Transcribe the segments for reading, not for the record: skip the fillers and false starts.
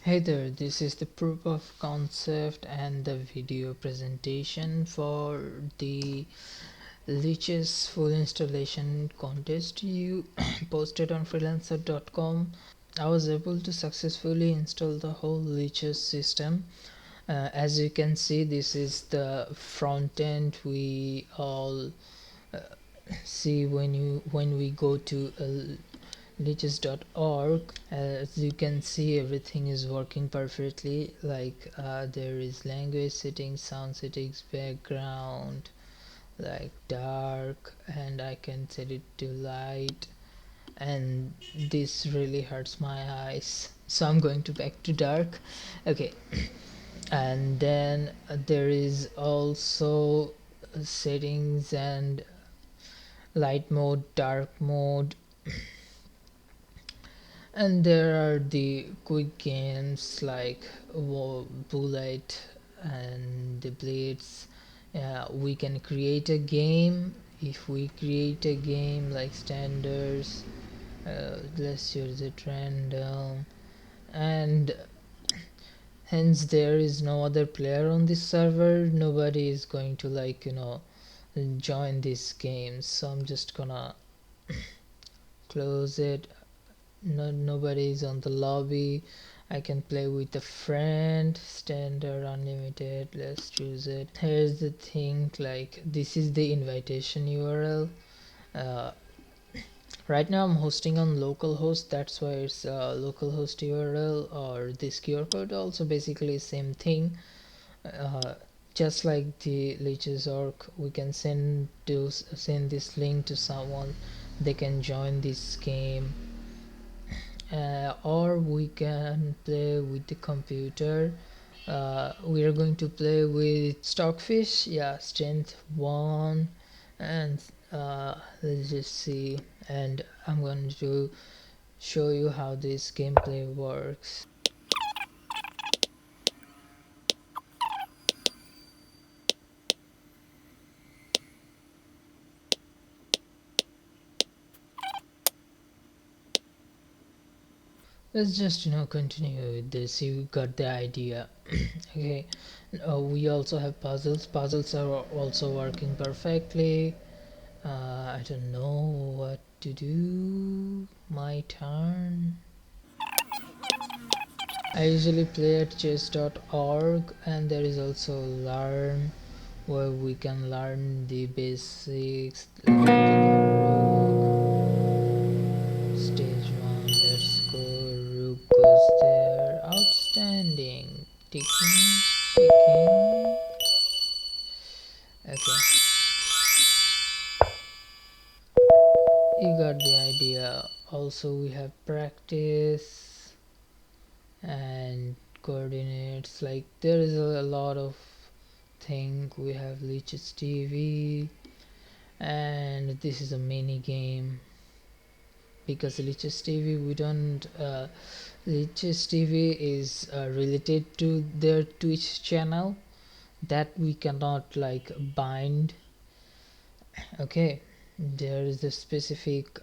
Hey there, this is the proof of concept and the video presentation for the Lichess Full Installation contest you posted on freelancer.com. I was able to successfully install the whole Lichess system. As you can see, this is the front end we all see when we go to lichess.org. As you can see, everything is working perfectly. Like there is language settings, sound settings, background, like dark, and I can set it to light, and this really hurts my eyes, so I'm going to back to dark. Okay. And then there is also settings and light mode, dark mode, and there are the quick games like bullet and the blades. We can create a game. If we create a game like standards, let's choose it random, and hence there is no other player on this server. Nobody is going to join this game, so I'm just gonna close it. Nobody is on the lobby. I can play with a friend. Standard, unlimited, let's choose it. Here's the thing, like this is the invitation URL. uh, right now I'm hosting on localhost, that's why it's localhost URL, or this QR code also basically same thing. uh, just like the Lichess.org, we can send this link to someone, they can join this game. Or we can play with the computer. We are going to play with stockfish, yeah, strength 1, and let's just see, and I'm going to show you how this gameplay works. Let's just continue with this, you got the idea. Okay. We also have puzzles are also working perfectly. I don't know what to do. My turn. I usually play at chess.org, and there is also learn, where we can learn the basics like stage 1. Let's go. Rook goes there. Outstanding. Ticking, ticking. Okay, you got the idea. Also, we have practice and coordinates. Like there is a lot of thing. We have Lichess TV, and this is a mini game, because Lichess TV we don't Lichess TV is related to their Twitch channel that we cannot like bind. Okay, there is a specific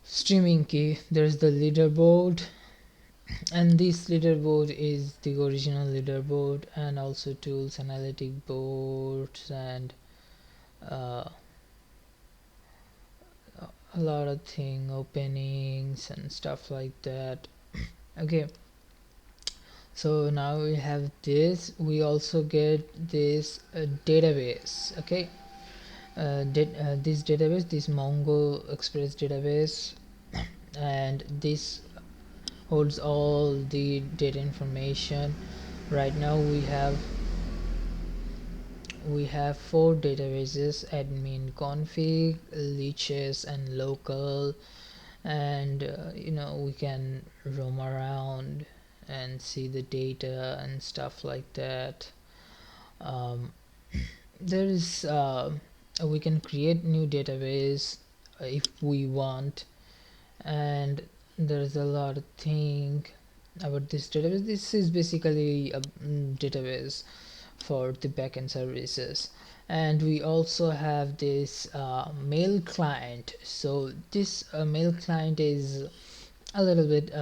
streaming key. There's the leaderboard, and this leaderboard is the original leaderboard, and also tools, analytic boards, and uh, a lot of thing, openings and stuff like that. Okay, so now we have this. We also get this database. Okay, this database, this Mongo Express database, and this holds all the data information. Right now we have 4 databases: admin, config, Lichess, and local. And we can roam around and see the data and stuff like that. um, there is we can create new database if we want, and there's a lot of thing about this database. This is basically a database for the backend services. And we also have this mail client. So this mail client is a little bit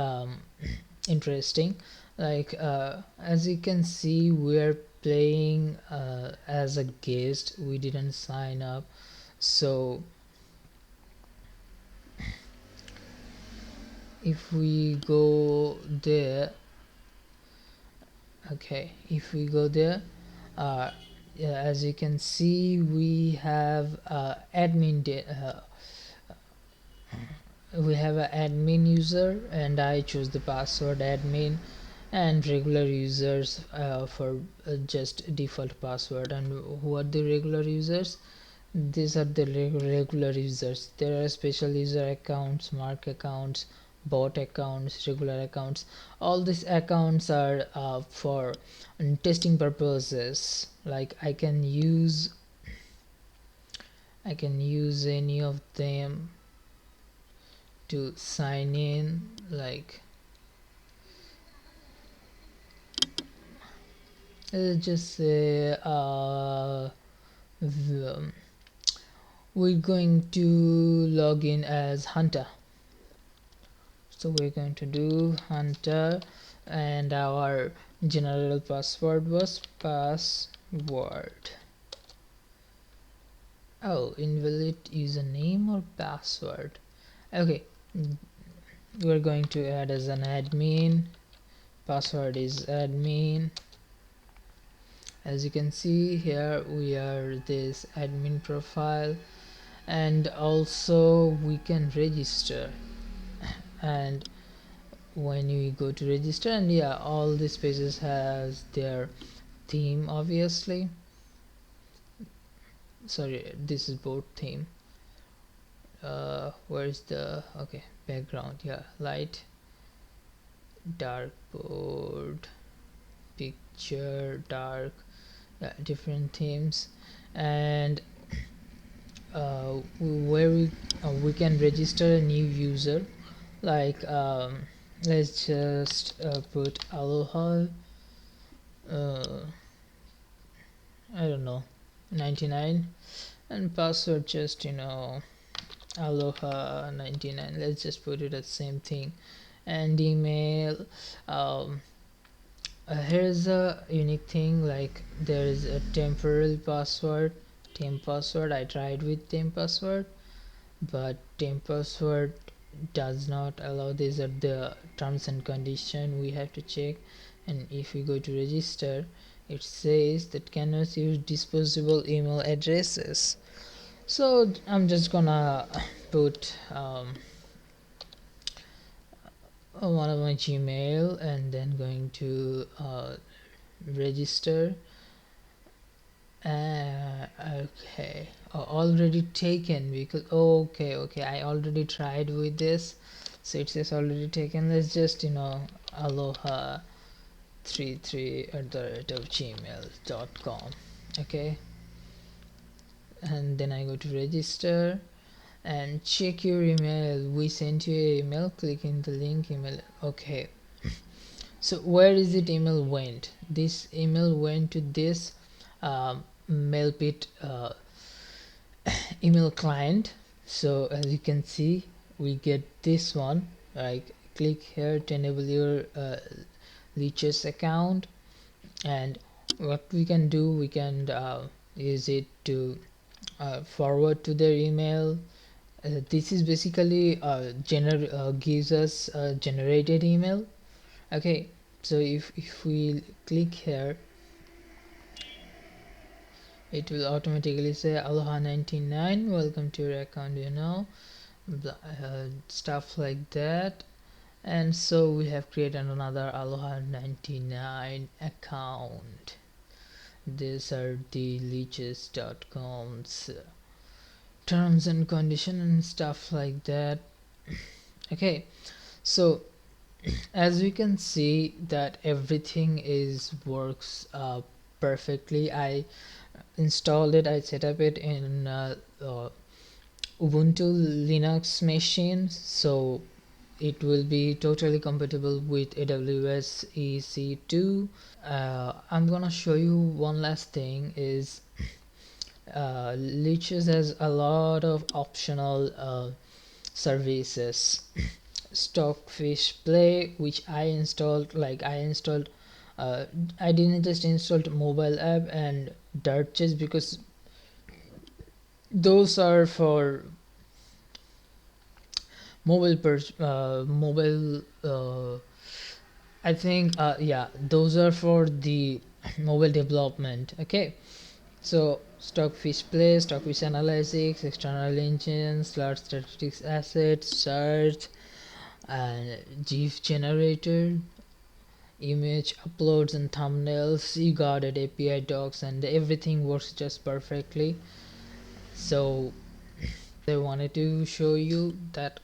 interesting. Like as you can see, we're playing as a guest. We didn't sign up. So if we go there, okay, if we go there, uh, yeah, as you can see, we have we have an admin user, and I choose the password admin, and regular users for just default password. And who are the regular users? These are the regular users. There are special user accounts, mark accounts, bot accounts, regular accounts. All these accounts are for testing purposes. Like I can use any of them to sign in. Like let's just say we're going to log in as Hunter. So we're going to do Hunter, and our general password was password. Oh, invalid username or password. Okay, we're going to add as an admin. Password is admin. As you can see here, we are this admin profile, and also we can register. And when you go to register, and yeah, all these pages has their theme, obviously. Sorry, this is board theme. Where's the okay background? Yeah, light, dark board, picture, dark, yeah, different themes. And where we can register a new user. Like let's just put Aloha, uh, I don't know, 99, and password just Aloha 99. Let's just put it as same thing. And email, um, here's a unique thing. Like there is a temporal password, temp password. I tried with temp password, but temp password does not allow. These are the terms and condition we have to check. And if we go to register, it says that cannot use disposable email addresses. So I'm just gonna put one of my Gmail, and then going to register. Okay, already taken, because okay, I already tried with this, so it says already taken. Let's just aloha 33 at the rate of gmail.com. Okay, and then I go to register and check your email. We sent you an email. Click in the link email. Okay, so where is it email went? This email went to this mailpit email client. So as you can see, we get this one. Like click here to enable your Lichess account, and what we can do, we can use it to forward to their email. This is basically gives us a generated email. Okay, so if we click here, it will automatically say Aloha 99, welcome to your account, stuff like that. And so we have created another Aloha 99 account. These are the Lichess.com's terms and condition and stuff like that. Okay, so as we can see that everything is works perfectly. I installed it, I set up it in Ubuntu Linux machine, so it will be totally compatible with AWS EC2. I'm gonna show you one last thing is Lichess has a lot of optional services. Stockfish Play, which I installed. uh, I didn't just install mobile app and Dart Chess because those are for mobile I think yeah, those are for the mobile development. Okay, so Stockfish Play, Stockfish Analytics, external engines, large statistics assets, search, and GIF generator, image uploads and thumbnails, you got it, API docs, and everything works just perfectly. So I wanted to show you that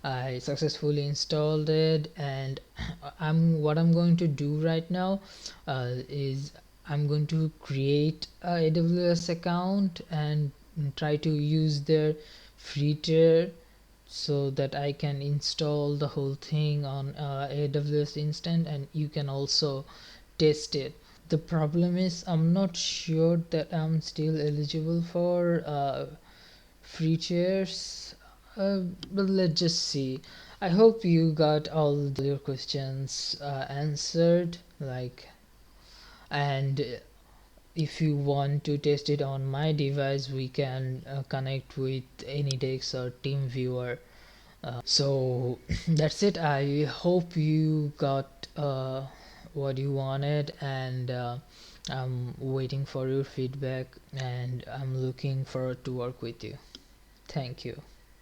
I successfully installed it, and I'm going to do right now is I'm going to create a AWS account and try to use their free tier so that I can install the whole thing on AWS instant, and you can also test it. The problem is I'm not sure that I'm still eligible for free chairs, but let's just see. I hope you got all your questions answered, like, and if you want to test it on my device, we can connect with AnyDex or TeamViewer. So that's it. I hope you got what you wanted, and I'm waiting for your feedback, and I'm looking forward to work with you. Thank you.